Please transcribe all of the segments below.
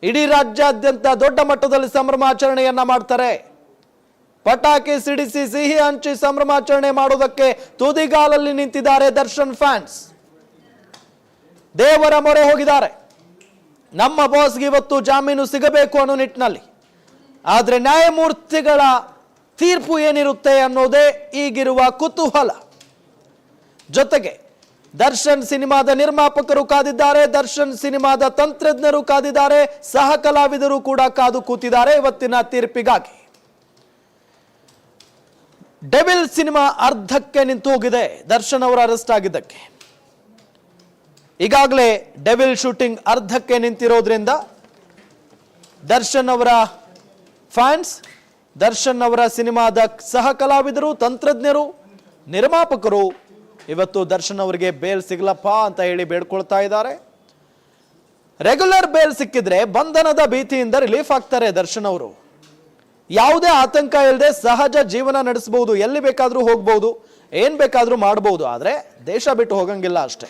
ಇಡೀ ರಾಜ್ಯಾದ್ಯಂತ ದೊಡ್ಡ ಮಟ್ಟದಲ್ಲಿ ಸಂಭ್ರಮಾಚರಣೆಯನ್ನ ಮಾಡ್ತಾರೆ. ಪಟಾಕಿ ಸಿಡಿಸಿ ಸಿಹಿ ಹಂಚಿ ಸಂಭ್ರಮಾಚರಣೆ ಮಾಡೋದಕ್ಕೆ ತುದಿಗಾಲಲ್ಲಿ ನಿಂತಿದ್ದಾರೆ ದರ್ಶನ್ ಫ್ಯಾನ್ಸ್. ದೇವರ ಮೊರೆ ಹೋಗಿದ್ದಾರೆ. ನಮ್ಮ ಬಾಸ್ಗೆ ಇವತ್ತು ಜಾಮೀನು ಸಿಗಬೇಕು ಅನ್ನೋ ನಿಟ್ಟಿನಲ್ಲಿ. ಆದರೆ ನ್ಯಾಯಮೂರ್ತಿಗಳ ತೀರ್ಪು ಏನಿರುತ್ತೆ ಅನ್ನೋದೇ ಈಗಿರುವ ಕುತೂಹಲ. ಜೊತೆಗೆ ದರ್ಶನ್ ಸಿನಿಮಾದ ನಿರ್ಮಾಪಕರು ಕಾದಿದ್ದಾರೆ, ದರ್ಶನ್ ಸಿನಿಮಾದ ತಂತ್ರಜ್ಞರು ಕಾದಿದ್ದಾರೆ, ಸಹ ಕಲಾವಿದರು ಕೂಡ ಕಾದು ಕೂತಿದ್ದಾರೆ ಇವತ್ತಿನ ತೀರ್ಪಿಗಾಗಿ. ಡೆವಿಲ್ ಸಿನಿಮಾ ಅರ್ಧಕ್ಕೆ ನಿಂತು ಹೋಗಿದೆ ದರ್ಶನ್ ಅವರ ಅರೆಸ್ಟ್ ಆಗಿದ್ದಕ್ಕೆ. ಈಗಾಗಲೇ ಡೆವಿಲ್ ಶೂಟಿಂಗ್ ಅರ್ಧಕ್ಕೆ ನಿಂತಿರೋದ್ರಿಂದ ದರ್ಶನ್ ಅವರ ಫ್ಯಾನ್ಸ್, ದರ್ಶನ್ ಅವರ ಸಿನಿಮಾದ ಸಹ ಕಲಾವಿದರು, ತಂತ್ರಜ್ಞರು, ನಿರ್ಮಾಪಕರು ಇವತ್ತು ದರ್ಶನ್ ಅವರಿಗೆ ಬೇಲ್ ಸಿಗ್ಲಪ್ಪ ಅಂತ ಹೇಳಿ ಬೇಡ್ಕೊಳ್ತಾ ಇದ್ದಾರೆ. ರೆಗ್ಯುಲರ್ ಬೇಲ್ ಸಿಕ್ಕಿದ್ರೆ ಬಂಧನದ ಭೀತಿಯಿಂದ ರಿಲೀಫ್ ಆಗ್ತಾರೆ ದರ್ಶನ್ ಅವರು. ಯಾವುದೇ ಆತಂಕ ಇಲ್ಲದೆ ಸಹಜ ಜೀವನ ನಡೆಸಬಹುದು, ಎಲ್ಲಿ ಬೇಕಾದ್ರೂ ಹೋಗ್ಬಹುದು, ಏನ್ ಬೇಕಾದ್ರೂ ಮಾಡಬಹುದು. ಆದ್ರೆ ದೇಶ ಬಿಟ್ಟು ಹೋಗಂಗಿಲ್ಲ ಅಷ್ಟೇ.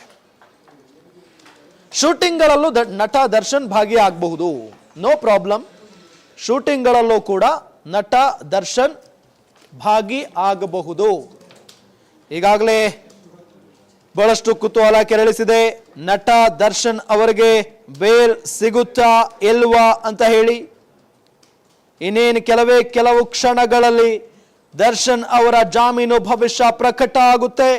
ಶೂಟಿಂಗ್ಗಳಲ್ಲೂ ನಟ ದರ್ಶನ್ ಭಾಗಿಯಾಗಬಹುದು, ನೋ ಪ್ರಾಬ್ಲಮ್. ಶೂಟಿಂಗ್ಗಳಲ್ಲೂ ಕೂಡ ನಟ ದರ್ಶನ್ ಭಾಗಿ ಆಗಬಹುದು. ಈಗಾಗಲೇ ಬಹಳಷ್ಟು ಕುತೂಹಲ ಕೆರಳಿಸಿದೆ. ನಟ ದರ್ಶನ್ ಅವರಿಗೆ ಬೇಲ್ ಸಿಗುತ್ತಾ ಇಲ್ವಾ ಅಂತ ಹೇಳಿ. ಇನ್ನೇನು ಕೆಲವು ಕ್ಷಣಗಳಲ್ಲಿ ದರ್ಶನ್ ಅವರ ಜಾಮೀನು ಭವಿಷ್ಯ ಪ್ರಕಟ ಆಗುತ್ತೆ.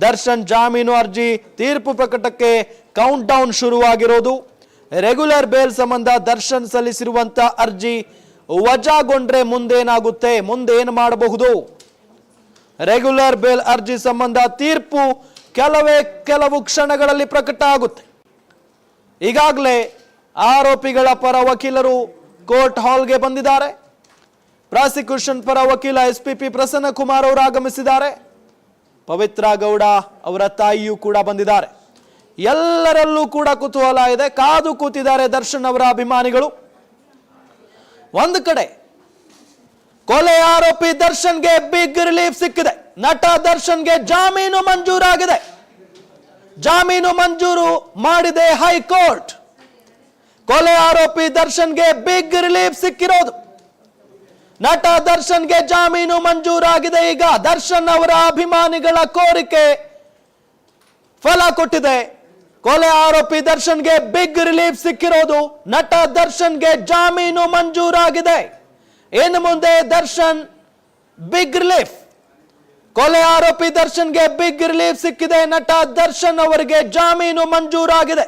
ದರ್ಶನ್ ಜಾಮೀನು ಅರ್ಜಿ ತೀರ್ಪು ಪ್ರಕಟಕ್ಕೆ ಕೌಂಟ್ ಡೌನ್ ಶುರುವಾಗಿರೋದು. ರೆಗ್ಯುಲರ್ ಬೇಲ್ ಸಂಬಂಧ ದರ್ಶನ್ ಸಲ್ಲಿಸಿರುವಂತ ಅರ್ಜಿ ವಜಾಗೊಂಡ್ರೆ ಮುಂದೇನಾಗುತ್ತೆ, ಮುಂದೇನು ಮಾಡಬಹುದು? ರೆಗ್ಯುಲರ್ ಬೇಲ್ ಅರ್ಜಿ ಸಂಬಂಧ ತೀರ್ಪು ಕೆಲವು ಕ್ಷಣಗಳಲ್ಲಿ ಪ್ರಕಟ ಆಗುತ್ತೆ. ಈಗಾಗಲೇ ಆರೋಪಿಗಳ ಪರ ವಕೀಲರು ಕೋರ್ಟ್ ಹಾಲ್ಗೆ ಬಂದಿದ್ದಾರೆ. ಪ್ರಾಸಿಕ್ಯೂಷನ್ ಪರ ವಕೀಲ ಎಸ್ಪಿಪಿ ಪ್ರಸನ್ನ ಕುಮಾರ್ ಅವರು ಆಗಮಿಸಿದ್ದಾರೆ. ಪವಿತ್ರ ಗೌಡ ಅವರ ತಾಯಿಯೂ ಕೂಡ ಬಂದಿದ್ದಾರೆ. ಎಲ್ಲರಲ್ಲೂ ಕೂಡ ಕುತೂಹಲ ಇದೆ, ಕಾದು ಕೂತಿದ್ದಾರೆ ದರ್ಶನ್ ಅವರ ಅಭಿಮಾನಿಗಳು. ಒಂದು ಕಡೆ ಕೊಲೆ ಆರೋಪಿ ದರ್ಶನ್ಗೆ ಬಿಗ್ ರಿಲೀಫ್ ಸಿಕ್ಕಿದೆ. ನಟ ದರ್ಶನ್ಗೆ ಜಾಮೀನು ಮಂಜೂರಾಗಿದೆ. ಜಾಮೀನು ಮಂಜೂರು ಮಾಡಿದೆ ಹೈಕೋರ್ಟ್. ಕೊಲೆ ಆರೋಪಿ ದರ್ಶನ್ಗೆ ಬಿಗ್ ರಿಲೀಫ್ ಸಿಕ್ಕಿರೋದು. ನಟ ದರ್ಶನ್ಗೆ ಜಾಮೀನು ಮಂಜೂರಾಗಿದೆ. ಈಗ ದರ್ಶನ್ ಅವರ ಅಭಿಮಾನಿಗಳ ಕೋರಿಕೆ ಫಲ ಕೊಟ್ಟಿದೆ. ಕೊಲೆ ಆರೋಪಿ ದರ್ಶನ್ಗೆ ಬಿಗ್ ರಿಲೀಫ್ ಸಿಕ್ಕಿರೋದು. ನಟ ದರ್ಶನ್ಗೆ ಜಾಮೀನು ಮಂಜೂರಾಗಿದೆ. ಇನ್ನು ಮುಂದೆ ದರ್ಶನ್ ಬಿಗ್ ರಿಲೀಫ್. ಕೊಲೆ ಆರೋಪಿ ದರ್ಶನ್ಗೆ ಬಿಗ್ ರಿಲೀಫ್ ಸಿಕ್ಕಿದೆ. ನಟ ದರ್ಶನ್ ಅವರಿಗೆ ಜಾಮೀನು ಮಂಜೂರಾಗಿದೆ.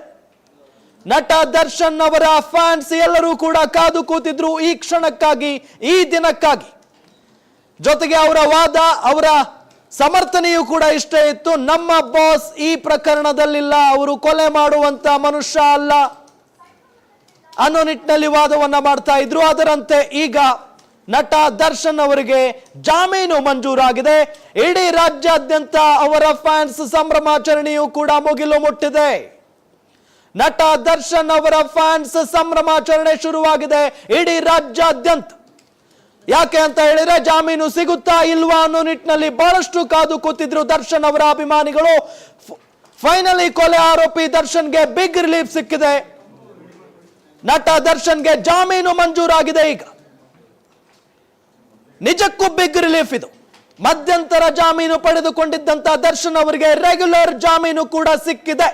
ನಟ ದರ್ಶನ್ ಅವರ ಫ್ಯಾನ್ಸ್ ಎಲ್ಲರೂ ಕೂಡ ಕಾದು ಕೂತಿದ್ರು ಈ ಕ್ಷಣಕ್ಕಾಗಿ, ಈ ದಿನಕ್ಕಾಗಿ. ಜೊತೆಗೆ ಅವರ ವಾದ, ಅವರ ಸಮರ್ಥನೆಯೂ ಕೂಡ ಇಷ್ಟೇ ಇತ್ತು. ನಮ್ಮ ಬಾಸ್ ಈ ಪ್ರಕರಣದಲ್ಲಿಲ್ಲ, ಅವರು ಕೊಲೆ ಮಾಡುವಂತ ಮನುಷ್ಯ ಅಲ್ಲ ಅನ್ನೋ ನಿಟ್ಟಿನಲ್ಲಿ ವಾದವನ್ನ ಮಾಡ್ತಾ ಇದ್ರು. ಅದರಂತೆ ಈಗ ನಟ ದರ್ಶನ್ ಅವರಿಗೆ ಜಾಮೀನು ಮಂಜೂರಾಗಿದೆ. ಇಡೀ ರಾಜ್ಯಾದ್ಯಂತ ಅವರ ಫ್ಯಾನ್ಸ್ ಸಂಭ್ರಮಾಚರಣೆಯೂ ಕೂಡ ಮುಗಿಲು ಮುಟ್ಟಿದೆ. ನಟ ದರ್ಶನ್ ಅವರ ಫ್ಯಾನ್ಸ್ ಸಂಭ್ರಮಾಚರಣೆ ಶುರುವಾಗಿದೆ ಇಡೀ ರಾಜ್ಯಾದ್ಯಂತ. ಯಾಕೆ ಅಂತ ಹೇಳಿದ್ರೆ ಜಾಮೀನು ಸಿಗುತ್ತಾ ಇಲ್ವಾ ಅನ್ನೋ ನಿಟ್ಟಿನಲ್ಲಿ ಬಹಳಷ್ಟು ಕಾದು ಕೂತಿದ್ರು ದರ್ಶನ್ ಅವರ ಅಭಿಮಾನಿಗಳು. ಫೈನಲಿ ಕೊಲೆ ಆರೋಪಿ ದರ್ಶನ್ಗೆ ಬಿಗ್ ರಿಲೀಫ್ ಸಿಕ್ಕಿದೆ. ನಟ ದರ್ಶನ್ಗೆ ಜಾಮೀನು ಮಂಜೂರಾಗಿದೆ. ಈಗ ನಿಜಕ್ಕೂ ಬಿಗ್ ರಿಲೀಫ್ ಇದು. ಮಧ್ಯಂತರ ಜಾಮೀನು ಪಡೆದುಕೊಂಡಿದ್ದಂತ ದರ್ಶನ್ ಅವರಿಗೆ ರೆಗ್ಯುಲರ್ ಜಾಮೀನು ಕೂಡ ಸಿಕ್ಕಿದೆ.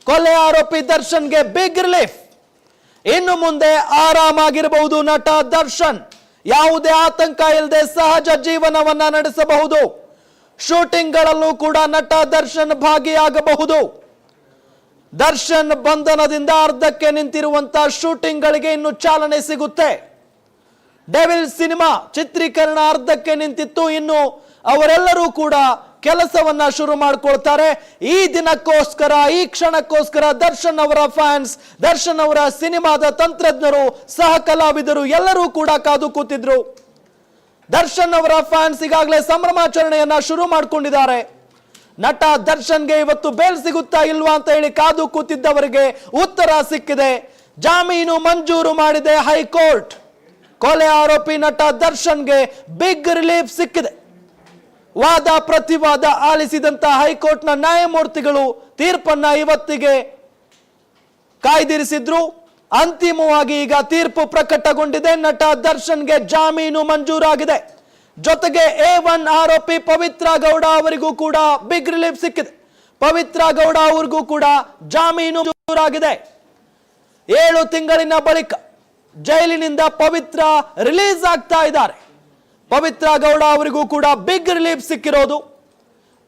ಕೊಲೆ ಆರೋಪಿ ದರ್ಶನ್ಗೆ ಬಿಗ್ ರಿಲೀಫ್. ಇನ್ನು ಮುಂದೆ ಆರಾಮಾಗಿರಬಹುದು ನಟ ದರ್ಶನ್. ಯಾವುದೇ ಆತಂಕ ಇಲ್ಲದೆ ಸಹಜ ಜೀವನವನ್ನ ನಡೆಸಬಹುದು. ಶೂಟಿಂಗ್ಗಳಲ್ಲೂ ಕೂಡ ನಟ ದರ್ಶನ್ ಭಾಗಿಯಾಗಬಹುದು. ದರ್ಶನ್ ಬಂಧನದಿಂದ ಅರ್ಧಕ್ಕೆ ನಿಂತಿರುವಂತಹ ಶೂಟಿಂಗ್ಗಳಿಗೆ ಇನ್ನು ಚಾಲನೆ ಸಿಗುತ್ತೆ. ಡೆವಿಲ್ ಸಿನಿಮಾ ಚಿತ್ರೀಕರಣ ಅರ್ಧಕ್ಕೆ ನಿಂತಿತ್ತು. ಇನ್ನು ಅವರೆಲ್ಲರೂ ಕೂಡ ಕೆಲಸವನ್ನ ಶುರು ಮಾಡಿಕೊಳ್ತಾರೆ. ಈ ದಿನಕ್ಕೋಸ್ಕರ, ಈ ಕ್ಷಣಕ್ಕೋಸ್ಕರ ದರ್ಶನ್ ಅವರ ಫ್ಯಾನ್ಸ್, ದರ್ಶನ್ ಅವರ ಸಿನಿಮಾದ ತಂತ್ರಜ್ಞರು, ಸಹ ಕಲಾವಿದರು ಎಲ್ಲರೂ ಕೂಡ ಕಾದು ಕೂತಿದ್ರು. ದರ್ಶನ್ ಅವರ ಫ್ಯಾನ್ಸ್ ಈಗಾಗಲೇ ಸಂಭ್ರಮಾಚರಣೆಯನ್ನ ಶುರು ಮಾಡಿಕೊಂಡಿದ್ದಾರೆ. ನಟ ದರ್ಶನ್ಗೆ ಇವತ್ತು ಬೇಲ್ ಸಿಗುತ್ತಾ ಇಲ್ವಾ ಅಂತ ಹೇಳಿ ಕಾದು ಕೂತಿದ್ದವರಿಗೆ ಉತ್ತರ ಸಿಕ್ಕಿದೆ. ಜಾಮೀನು ಮಂಜೂರು ಮಾಡಿದೆ ಹೈಕೋರ್ಟ್. ಕೊಲೆ ಆರೋಪಿ ನಟ ದರ್ಶನ್ಗೆ ಬಿಗ್ ರಿಲೀಫ್ ಸಿಕ್ಕಿದೆ. ವಾದ ಪ್ರತಿವಾದ ಆಲಿಸಿದಂತ ಹೈಕೋರ್ಟ್ನ ನ್ಯಾಯಮೂರ್ತಿಗಳು ತೀರ್ಪನ್ನ ಇವತ್ತಿಗೆ ಕಾಯ್ದಿರಿಸಿದ್ರು. ಅಂತಿಮವಾಗಿ ಈಗ ತೀರ್ಪು ಪ್ರಕಟಗೊಂಡಿದೆ. ನಟ ದರ್ಶನ್ಗೆ ಜಾಮೀನು ಮಂಜೂರಾಗಿದೆ. ಜೊತೆಗೆ A1 ಆರೋಪಿ ಪವಿತ್ರ ಗೌಡ ಅವರಿಗೂ ಕೂಡ ಬಿಗ್ ರಿಲೀಫ್ ಸಿಕ್ಕಿದೆ. ಪವಿತ್ರ ಗೌಡ ಅವರಿಗೂ ಕೂಡ ಜಾಮೀನು ಮಂಜೂರಾಗಿದೆ. 7 ತಿಂಗಳಿನ ಬಳಿಕ ಜೈಲಿನಿಂದ ಪವಿತ್ರ ರಿಲೀಸ್ ಆಗ್ತಾ ಇದ್ದಾರೆ. ಪವಿತ್ರ ಗೌಡ ಅವರಿಗೂ ಕೂಡ ಬಿಗ್ ರಿಲೀಫ್ ಸಿಕ್ಕಿರೋದು.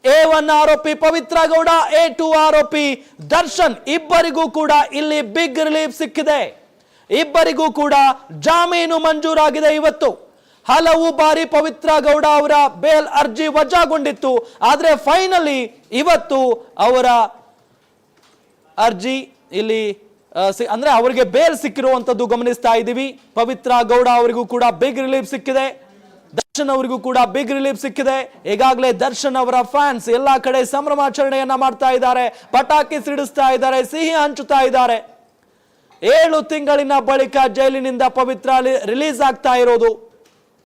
A1 ಆರೋಪಿ ಪವಿತ್ರ ಗೌಡ, A2 ಆರೋಪಿ ದರ್ಶನ್ ಇಬ್ಬರಿಗೂ ಕೂಡ ಇಲ್ಲಿ ಬಿಗ್ ರಿಲೀಫ್ ಸಿಕ್ಕಿದೆ. ಇಬ್ಬರಿಗೂ ಕೂಡ ಜಾಮೀನು ಮಂಜೂರಾಗಿದೆ. ಇವತ್ತು ಹಲವು ಬಾರಿ ಪವಿತ್ರ ಗೌಡ ಅವರ ಬೇಲ್ ಅರ್ಜಿ ವಜಾಗೊಂಡಿತ್ತು. ಆದರೆ ಫೈನಲಿ ಇವತ್ತು ಅವರ ಅರ್ಜಿ ಇಲ್ಲಿ ಅಂದ್ರೆ ಅವರಿಗೆ ಬೇಲ್ ಸಿಕ್ಕಿರುವಂತದ್ದು ಗಮನಿಸ್ತಾ ಇದ್ದೀವಿ. ಪವಿತ್ರ ಗೌಡ ಅವರಿಗೂ ಕೂಡ ಬಿಗ್ ರಿಲೀಫ್ ಸಿಕ್ಕಿದೆ. ದರ್ಶನ್ ಅವರಿಗೂ ಕೂಡ ಬಿಗ್ ರಿಲೀಫ್ ಸಿಕ್ಕಿದೆ. ಈಗಾಗಲೇ ದರ್ಶನ್ ಅವರ ಫ್ಯಾನ್ಸ್ ಎಲ್ಲಾ ಕಡೆ ಸಂಭ್ರಮಾಚರಣೆಯನ್ನ ಮಾಡ್ತಾ ಇದ್ದಾರೆ, ಪಟಾಕಿ ಸಿಡಿಸ್ತಾ ಇದ್ದಾರೆ, ಸಿಹಿ ಹಂಚುತ್ತಾ ಇದ್ದಾರೆ. 7 ತಿಂಗಳಿನ ಬಳಿಕ ಜೈಲಿನಿಂದ ಪವಿತ್ರ ರಿಲೀಸ್ ಆಗ್ತಾ ಇರೋದು.